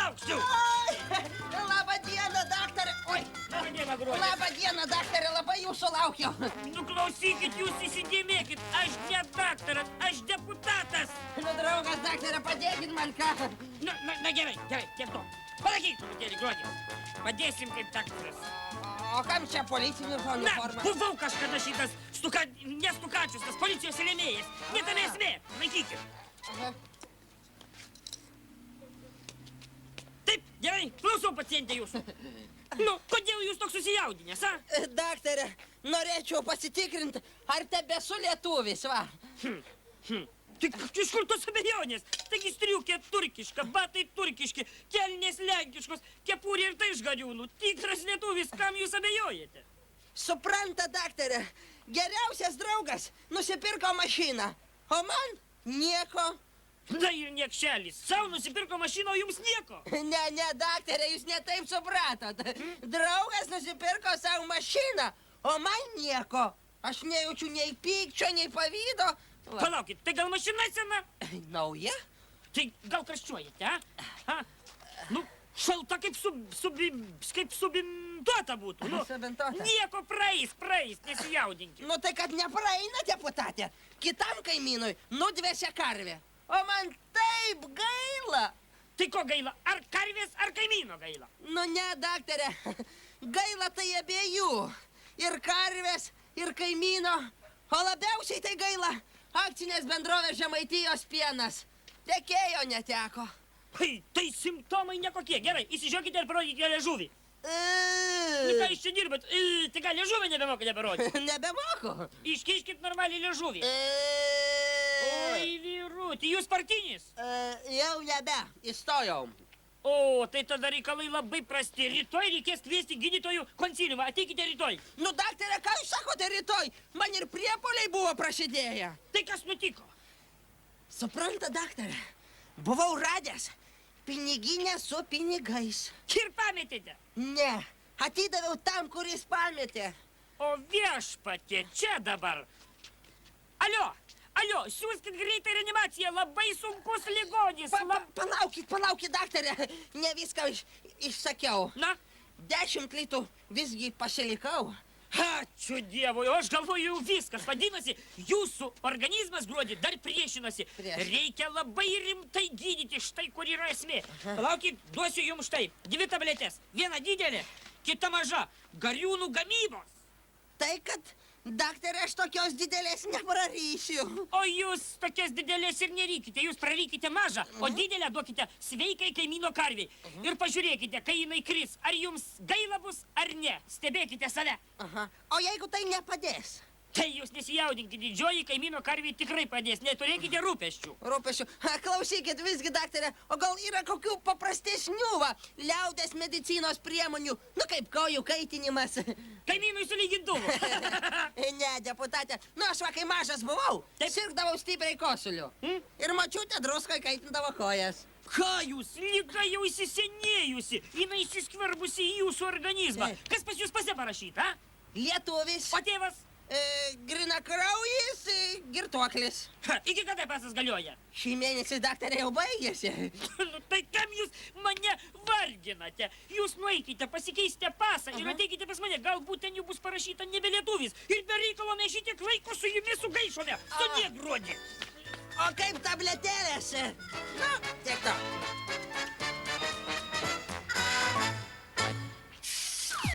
lauksiu. Labą dieną, daktarė. Oi. Labą dieną, Gruodį. Labą dieną, daktarė, labai jūsų laukiau. Nu, klausykit, jūs įsidėmėkit. Aš ne daktaras, aš deputatas. Nu, draugas, daktarė, padėkit man ką. Na gerai, tiek to. Palakyk truputėlį, Gruodį. Padėsim kaip daktaras. O kam čia policinių uniforma? Buvau kažkada šitas nestukačius, tas policijos rėmėjas. Ne tame esmė, laikykit. Aha. Taip, gerai, klausau pacientė jūsų. Nu, kodėl jūs toks susijaudinęs, a? Daktarė, norėčiau pasitikrinti, ar tebesu lietuvis, va. Tik iš kur tos abejonės? Taigi striukė turkiška, batai turkiški, kelnės lenkiškos, kepurė ir tai iš gariūnų. Tikras lietuvis, kam jūs abejojate? Supranta, daktarė, geriausias draugas nusipirko mašiną, o man nieko. Na ir niekšelis, savo nusipirko mašiną, o jums nieko. Ne, daktarė, jūs ne taip supratot. Draugas nusipirko savo mašiną, o man nieko. Aš nejaučiu nei pykčio, nei pavydo. Palaukit, tai gal mašina sena? Nauja? Tai gal karščiuojate, a? Nu, šalta kaip subintuota būtų. Nu, Subintuota? nieko praeis, nesijaudinkit. Nu tai kad nepraeina, deputatė. Kitam kaimynui nudvėsia karvė. O man taip gaila. Tai ko gaila? Ar karvės, ar kaimyno gaila? Nu ne, daktarė. Gaila tai abiejų. Ir karvės, ir kaimyno. O labiausiai tai gaila akcinės bendrovės Žemaitijos pienas. Tekėjo neteko. Tai simptomai nekokie. Gerai, įsižiūrėkite ir parodykite liežuvį. Nu ką jūs čia dirbat? Tai gal liežuvį nebemokate parodyti? Nebemoku. Iškiškit normaliai liežuvį. Oi, vyruti, jūs partinis? Jau nebe, įstojau. O, tai tada reikalai labai prasti. Rytoj reikės kviesti gydytojų konsiliumą. Ateikite rytoj. Nu, daktarė, ką jūs sakote rytoj? Man ir priepuoliai buvo prasidėję. Tai kas nutiko? Supranta, daktarė, buvau radęs piniginę su pinigais. Ir pametėte? Ne, atidaviau tam, kuris pametė. O viešpatie, čia dabar. Alio, siūskit greitai reanimaciją, labai sunkus ligonis. Palaukit, daktarė, ne viską išsakiau. Na? 10 litų visgi pasilikau. Ačiū Dievui, o aš galvoju jau viskas. Vadinasi, jūsų organizmas, Gruodį, dar priešinasi. Reikia labai rimtai gydyti, štai kur yra esmė. Palaukit, duosiu jums štai 2 tabletės. Viena didelė, kita maža. Gariūnų gamybos. Tai kad, daktarė, aš tokios didelės neprarysiu. O jūs tokios didelės ir nerykite. Jūs prarykite mažą, o didelę duokite sveikai kaimyno karviai. Ir pažiūrėkite, kai jinai kris, ar jums gaila bus ar ne. Stebėkite save. Aha. O jeigu tai nepadės? Tai jūs nesijaudinkite, didžioji kaimyno karviai tikrai padės. Neturėkite rūpesčių. Rūpesčių. Klausykit visgi, daktarė, o gal yra kokių paprastesnių, liaudės medicinos priemonių, nu kaip kojų kaitinimas. Kaimynui su lygintuvu. Ne, deputatė, nu aš kai mažas buvau, sirgdavau stipriai kosuliu. Ir močiutė druskai kaitindavo kojas. Ką jūs, lyga jau įsisenėjusi, jinai įsiskverbusi į jūsų organizmą. Kas pas jūs pase parašyta, a? Lietuvis. O tėvas? Grinakraujis, girtuoklis. Iki kada pasas galioja? Šį mėnesį, daktarė, jau baigėsi. Nu tai kam jūs mane varginate? Jūs nueikite, pasikeisite pasą ir ateikite pas mane. Galbūt ten jau bus parašyta nebe lietuvis. Ir be reikalo mes šitiek laiko su jumis sugaišome. Sudėk, Gruodį. O kaip tabletėlės? Nu, tiek to.